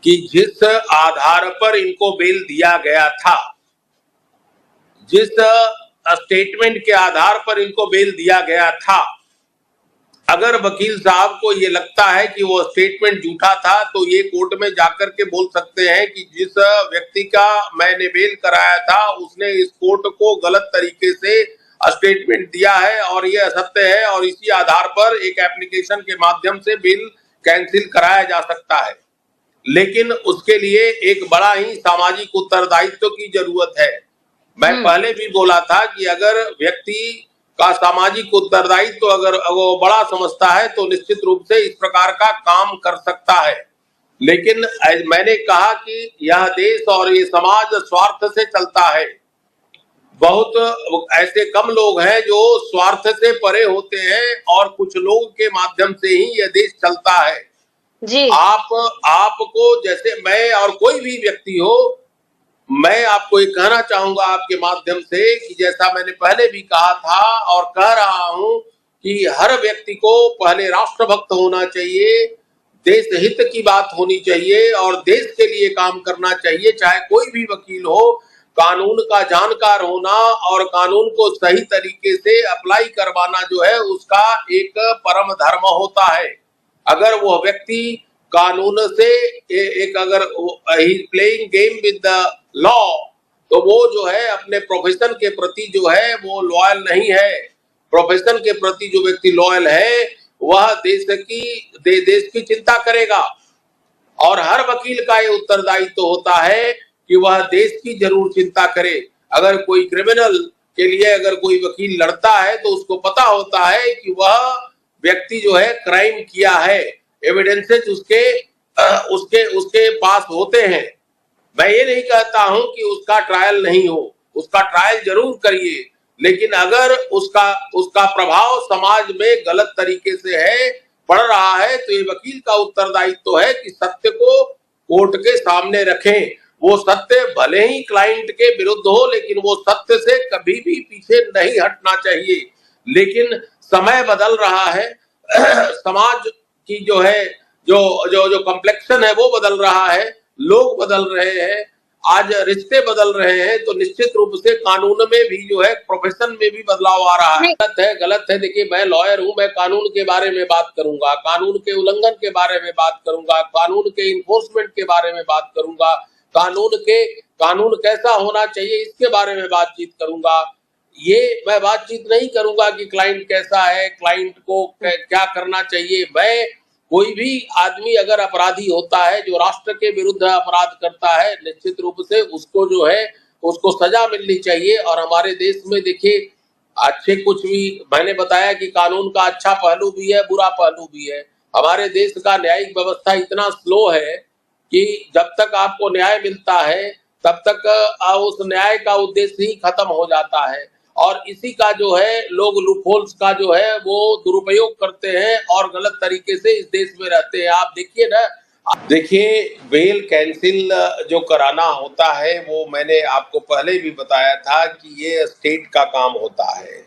कि जिस आधार पर इनको बेल दिया गया था, जिस स्टेटमेंट के आधार पर इनको बेल दिया गया था, अगर वकील साहब को ये लगता है कि वो स्टेटमेंट झूठा था तो ये कोर्ट में जाकर के बोल सकते हैं कि जिस व्यक्ति का मैंने बेल कराया था उसने इस कोर्ट को गलत तरीके से स्टेटमेंट दिया है और ये असत्य है, और इसी आधार पर एक एप्लीकेशन के माध्यम से बेल कैंसिल कराया जा सकता है। लेकिन उसके लिए एक बड़ा ही सामाजिक उत्तरदायित्व की जरूरत है। मैं पहले भी बोला था कि अगर व्यक्ति का सामाजिक उत्तरदायित्व अगर वो बड़ा समझता है तो निश्चित रूप से इस प्रकार का काम कर सकता है। लेकिन मैंने कहा कि यह देश और ये समाज स्वार्थ से चलता है। बहुत ऐसे कम लोग हैं जो स्वार्थ से परे होते हैं और कुछ लोग के माध्यम से ही यह देश चलता है जी। आपको जैसे मैं और कोई भी व्यक्ति हो, मैं आपको ये कहना चाहूंगा आपके माध्यम से कि जैसा मैंने पहले भी कहा था और कह रहा हूं कि हर व्यक्ति को पहले राष्ट्रभक्त होना चाहिए, देश हित की बात होनी चाहिए और देश के लिए काम करना चाहिए। चाहे कोई भी वकील हो, कानून का जानकार होना और कानून को सही तरीके से अप्लाई करवाना जो है उसका एक परम धर्म होता है। अगर वो व्यक्ति कानून से एक अगर he playing game with the law, तो वो जो है अपने प्रोफेशन के प्रति जो है वो लॉयल नहीं है। प्रोफेशन के प्रति जो व्यक्ति लॉयल है वह देश की चिंता करेगा, और हर वकील का ये उत्तरदायित्व होता है कि वह देश की जरूर चिंता करे। अगर कोई क्रिमिनल के लिए अगर कोई वकील लड़ता है तो उसको पता होता है कि वह व्यक्ति जो है क्राइम किया है, एविडेंसेस उसके पास होते हैं। मैं ये नहीं कहता हूं कि उसका ट्रायल नहीं हो, उसका ट्रायल जरूर करिए, लेकिन अगर उसका प्रभाव समाज में गलत तरीके से है, पड़ रहा है, तो ये वकील का उत्तरदायित्व है कि सत्य को कोर्ट के सामने रखें। वो सत्य भले ही क्लाइंट के विरुद्ध हो, लेकिन वो सत्य से कभी भी पीछे नहीं हटना चाहिए। लेकिन समय बदल रहा है, समाज की जो है जो कॉम्प्लेक्शन है वो बदल रहा है, लोग बदल रहे हैं, आज रिश्ते बदल रहे हैं, तो निश्चित रूप से कानून में भी जो है प्रोफेशन में भी बदलाव आ रहा है। गलत है। देखिए, मैं लॉयर हूं, मैं कानून के बारे में बात करूंगा, कानून के उल्लंघन के बारे में बात करूंगा, कानून के इन्फोर्समेंट के बारे में बात करूंगा, कानून कैसा होना चाहिए इसके बारे में बातचीत करूंगा। ये मैं बातचीत नहीं करूंगा कि क्लाइंट कैसा है, क्लाइंट को क्या करना चाहिए। मैं कोई भी आदमी अगर अपराधी होता है, जो राष्ट्र के विरुद्ध अपराध करता है, निश्चित रूप से उसको जो है उसको सजा मिलनी चाहिए। और हमारे देश में देखिए, अच्छे कुछ भी मैंने बताया कि कानून का अच्छा पहलू भी है, बुरा पहलू भी है। हमारे देश का न्यायिक व्यवस्था इतना स्लो है कि जब तक आपको न्याय मिलता है तब तक उस न्याय का उद्देश्य ही खत्म हो जाता है, और इसी का जो है लोग लूपहोल्स का जो है वो दुरुपयोग करते हैं और गलत तरीके से इस देश में रहते हैं। आप देखिए ना, देखिए बेल कैंसिल जो कराना होता है वो मैंने आपको पहले भी बताया था कि ये स्टेट का काम होता है,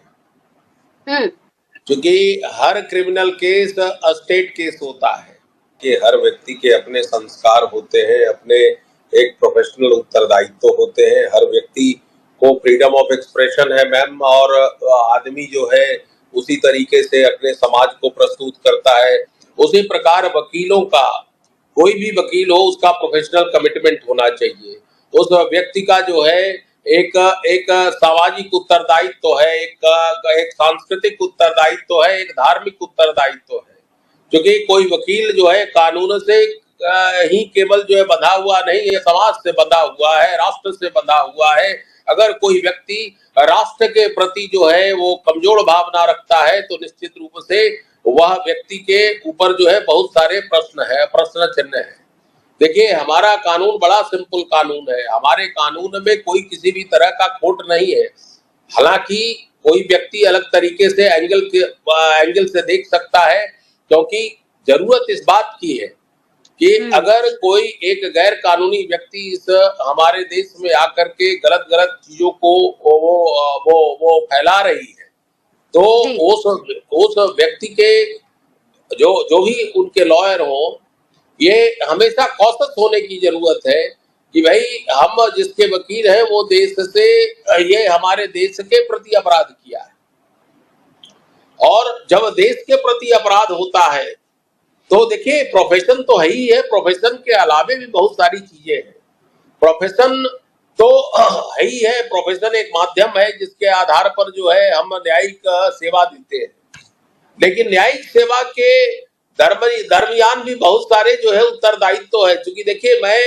क्योंकि हर क्रिमिनल केस स्टेट केस होता है कि हर व्यक्ति के अपने संस्कार होते हैं, अपने एक प्रोफेशनल उत्तरदायित्व होते हैं। हर व्यक्ति को फ्रीडम ऑफ एक्सप्रेशन है मैम, और आदमी जो है उसी तरीके से अपने समाज को प्रस्तुत करता है। उसी प्रकार वकीलों का, कोई भी वकील हो, उसका प्रोफेशनल कमिटमेंट होना चाहिए। उस व्यक्ति का जो है एक सामाजिक उत्तरदायित्व है, एक सांस्कृतिक उत्तरदायित्व है, एक धार्मिक उत्तरदायित्व है। क्योंकि कोई वकील जो है कानून से ही केवल जो है बंधा हुआ नहीं है, समाज से बंधा हुआ है, राष्ट्र से बंधा हुआ है। अगर कोई व्यक्ति राष्ट्र के प्रति जो है वो कमजोर भावना रखता है तो निश्चित रूप से वह व्यक्ति के ऊपर जो है बहुत सारे प्रश्न चिन्ह है। देखिए, हमारा कानून बड़ा सिंपल कानून है। हमारे कानून में कोई किसी भी तरह का खोट नहीं है। हालांकि कोई व्यक्ति अलग तरीके से एंगल से देख सकता है, क्योंकि जरूरत इस बात की है कि अगर कोई एक गैर कानूनी व्यक्ति इस हमारे देश में आकर के गलत चीजों को वो फैला रही है, तो उस व्यक्ति के जो भी उनके लॉयर हो ये हमेशा कॉशस होने की जरूरत है कि भाई हम जिसके वकील हैं वो देश से ये हमारे देश के प्रति अपराध किया है, और जब देश के प्रति अपराध होता है तो देखिए प्रोफेशन तो है ही है, प्रोफेशन के अलावे भी बहुत सारी चीजें हैं। प्रोफेशन तो है ही है, प्रोफेशन एक माध्यम है जिसके आधार पर जो है हम न्यायिक सेवा देते हैं, लेकिन न्यायिक सेवा के दरमियान भी बहुत सारे जो है उत्तरदायित्व है। क्योंकि देखिए मैं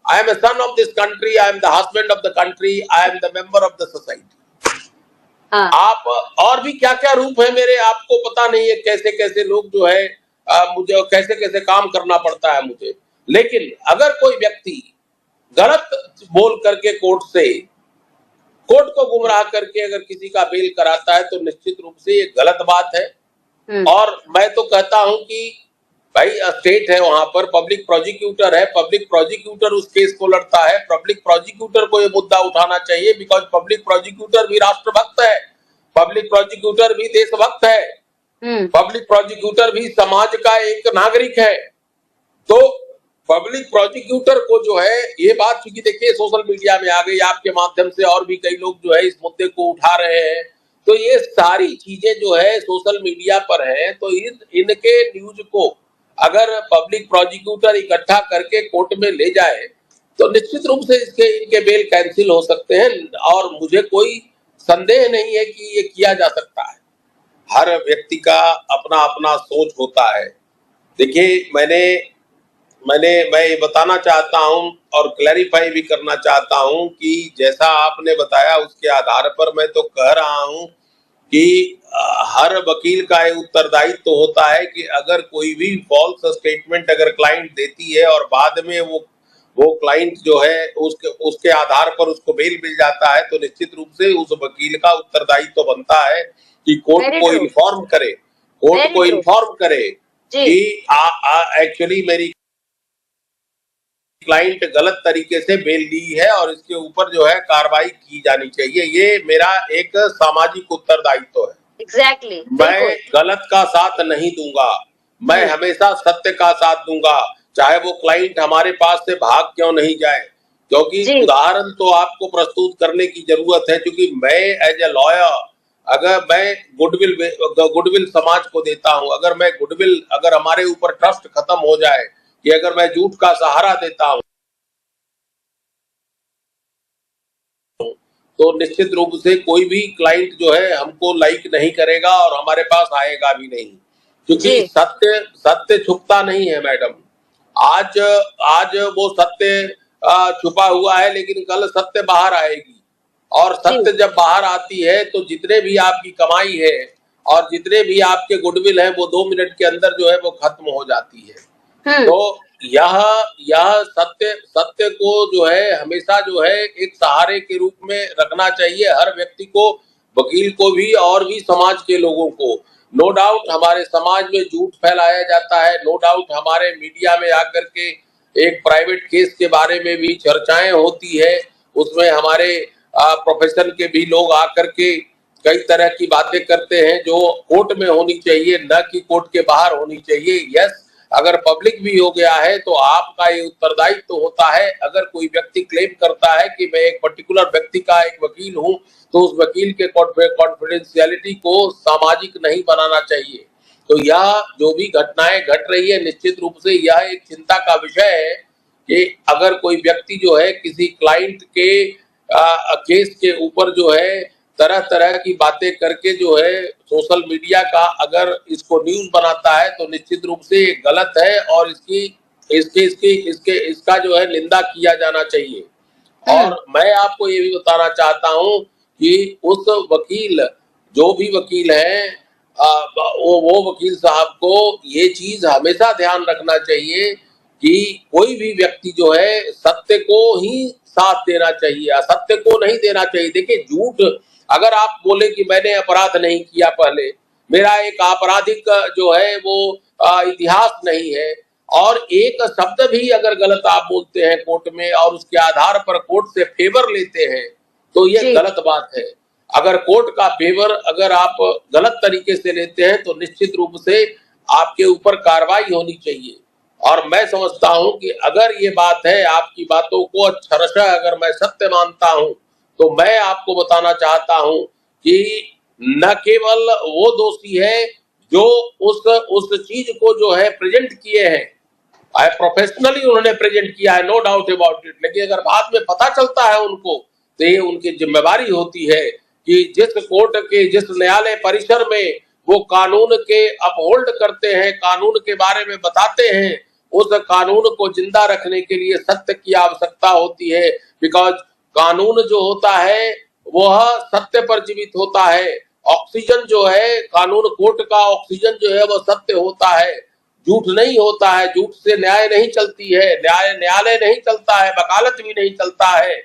I am a son of this country, I am the husband of the country, I am the member of the society. आप और भी क्या क्या रूप है मेरे, आपको पता नहीं है कैसे कैसे लोग जो है मुझे कैसे कैसे काम करना पड़ता है मुझे। लेकिन अगर कोई व्यक्ति गलत बोल करके कोर्ट को गुमराह करके अगर किसी का बेल कराता है तो निश्चित रूप से ये गलत बात है। और मैं तो कहता हूं कि भाई स्टेट है, वहां पर पब्लिक प्रोसिक्यूटर है, पब्लिक प्रोसिक्यूटर उस केस को लड़ता है, पब्लिक प्रोसिक्यूटर को ये मुद्दा उठाना चाहिए, बिकॉज पब्लिक प्रोसिक्यूटर भी राष्ट्रभक्त है, पब्लिक प्रोसिक्यूटर भी देशभक्त है, पब्लिक प्रोसिक्यूटर भी समाज का एक नागरिक है। तो पब्लिक प्रोसिक्यूटर को जो है ये बात, क्योंकि देखिए सोशल मीडिया में आ गई, आपके माध्यम से और भी कई लोग जो है इस मुद्दे को उठा रहे हैं, तो ये सारी चीजें जो है सोशल मीडिया पर है, तो इनके न्यूज को अगर पब्लिक प्रोसिक्यूटर इकट्ठा करके कोर्ट में ले जाए तो निश्चित रूप से इनके बेल कैंसिल हो सकते हैं, और मुझे कोई संदेह नहीं है कि ये किया जा सकता है। हर व्यक्ति का अपना अपना सोच होता है। देखिए मैं ये बताना चाहता हूं और क्लैरिफाई भी करना चाहता हूं कि जैसा आपने बताया उसके आधार पर मैं तो कह रहा हूं कि हर वकील का ये उत्तरदायित्व तो होता है कि अगर कोई भी फॉल्स स्टेटमेंट अगर क्लाइंट देती है और बाद में वो क्लाइंट जो है उसके आधार पर उसको बेल मिल जाता है, तो निश्चित रूप से उस वकील का उत्तरदायित्व तो बनता है कि कोर्ट को इन्फॉर्म करे कि एक्चुअली मेरी क्लाइंट गलत तरीके से बेल ली है और इसके ऊपर जो है कार्रवाई की जानी चाहिए। ये मेरा एक सामाजिक उत्तरदायित्व है। एग्जैक्टली। मैं गलत का साथ नहीं दूंगा, मैं हमेशा सत्य का साथ दूंगा, चाहे वो क्लाइंट हमारे पास से भाग क्यों नहीं जाए। क्योंकि उदाहरण तो आपको प्रस्तुत करने की जरूरत है, क्योंकि मैं एज ए लॉयर अगर मैं गुडविल समाज को देता हूं, अगर हमारे ऊपर ट्रस्ट खत्म हो जाए कि अगर मैं झूठ का सहारा देता हूं तो निश्चित रूप से कोई भी क्लाइंट जो है हमको लाइक नहीं करेगा और हमारे पास आएगा भी नहीं, क्योंकि सत्य छुपता नहीं है मैडम। आज वो सत्य छुपा हुआ है, लेकिन कल सत्य बाहर आएगी, और सत्य जब बाहर आती है तो जितने भी आपकी कमाई है और जितने भी आपके गुडविल है वो 2 मिनट के अंदर जो है वो खत्म हो जाती है। तो यह सत्य को जो है हमेशा जो है एक सहारे के रूप में रखना चाहिए हर व्यक्ति को, वकील को भी और भी समाज के लोगों को। नो डाउट हमारे समाज में झूठ फैलाया जाता है, नो डाउट हमारे मीडिया में आकर के एक प्राइवेट केस के बारे में भी चर्चाएं होती है, उसमें हमारे प्रोफेशन के भी लोग आकर के कई तरह की बातें करते हैं जो कोर्ट में होनी चाहिए, न कि कोर्ट के बाहर होनी चाहिए। यस, अगर पब्लिक भी हो गया है तो आपका ये उत्तरदायित्व तो होता है। अगर कोई व्यक्ति क्लेम करता है कि मैं एक पर्टिकुलर व्यक्ति का एक वकील हूं, तो उस वकील के कॉन्फिडेंशियलिटी को सामाजिक नहीं बनाना चाहिए। तो यह जो भी घटनाएं घट रही है, निश्चित रूप से यह एक चिंता का विषय है कि अगर कोई व्यक्ति जो है किसी क्लाइंट के केस के ऊपर जो है तरह तरह की बातें करके जो है सोशल मीडिया का अगर इसको न्यूज बनाता है तो निश्चित रूप से ये गलत है, और इसका जो है निंदा किया जाना चाहिए। और मैं आपको ये भी बताना चाहता हूं कि उस वकील जो भी वकील है वो वकील साहब को ये चीज हमेशा ध्यान रखना चाहिए कि कोई भी व्यक्ति जो है सत्य को ही साथ देना चाहिए, असत्य को नहीं देना चाहिए। देखिए झूठ, अगर आप बोले कि मैंने अपराध नहीं किया, पहले मेरा एक आपराधिक जो है वो इतिहास नहीं है, और एक शब्द भी अगर गलत आप बोलते हैं कोर्ट में और उसके आधार पर कोर्ट से फेवर लेते हैं तो ये गलत बात है। अगर कोर्ट का फेवर अगर आप गलत तरीके से लेते हैं तो निश्चित रूप से आपके ऊपर कार्रवाई होनी चाहिए। और मैं समझता हूं कि अगर ये बात है, आपकी बातों को अक्षरशः अगर मैं सत्य मानता हूं, तो मैं आपको बताना चाहता हूं कि न केवल वो दोषी है जो उस चीज को जो है प्रेजेंट किए हैं, प्रोफेशनली उन्होंने प्रेजेंट किया है, नो डाउट अबाउट इट, लेकिन अगर बाद में पता चलता है उनको, तो ये उनकी जिम्मेवारी होती है कि जिस कोर्ट के, जिस न्यायालय परिसर में वो कानून के अपहोल्ड करते हैं, कानून के बारे में बताते हैं, उस कानून को जिंदा रखने के लिए सत्य की आवश्यकता होती है। बिकॉज कानून जो होता है वह सत्य पर जीवित होता है। ऑक्सीजन जो है, कानून कोर्ट का ऑक्सीजन जो है वह सत्य होता है, झूठ नहीं होता है। झूठ से न्याय नहीं चलती है, न्यायालय नहीं चलता है, वकालत भी नहीं चलता है।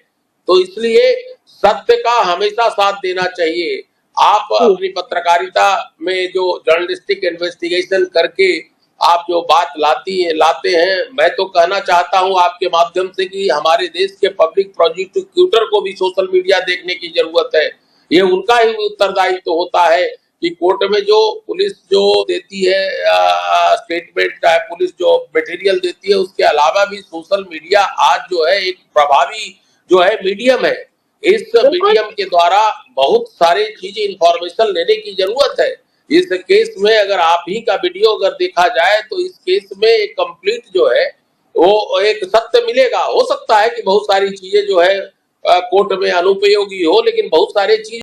तो इसलिए सत्य का हमेशा साथ देना चाहिए। आप अपनी पत्रकारिता में जो जर्नलिस्टिक इन्वेस्टिगेशन करके आप जो बात लाते हैं, मैं तो कहना चाहता हूं आपके माध्यम से कि हमारे देश के पब्लिक प्रोसिक्यूटर को भी सोशल मीडिया देखने की जरूरत है। ये उनका ही उत्तरदायित्व होता है कि कोर्ट में जो पुलिस जो देती है स्टेटमेंट, पुलिस जो मटेरियल देती है, उसके अलावा भी सोशल मीडिया आज जो है एक प्रभावी जो है मीडियम है। इस मीडियम के द्वारा बहुत सारी चीजें इंफॉर्मेशन लेने की जरूरत है। इस केस में अगर आप ही का वीडियो अगर देखा जाए तो इस केस में एक कंप्लीट जो है वो एक सत्य मिलेगा। हो सकता है कि बहुत सारी चीजें जो है कोर्ट में अनुपयोगी हो, लेकिन बहुत सारी चीज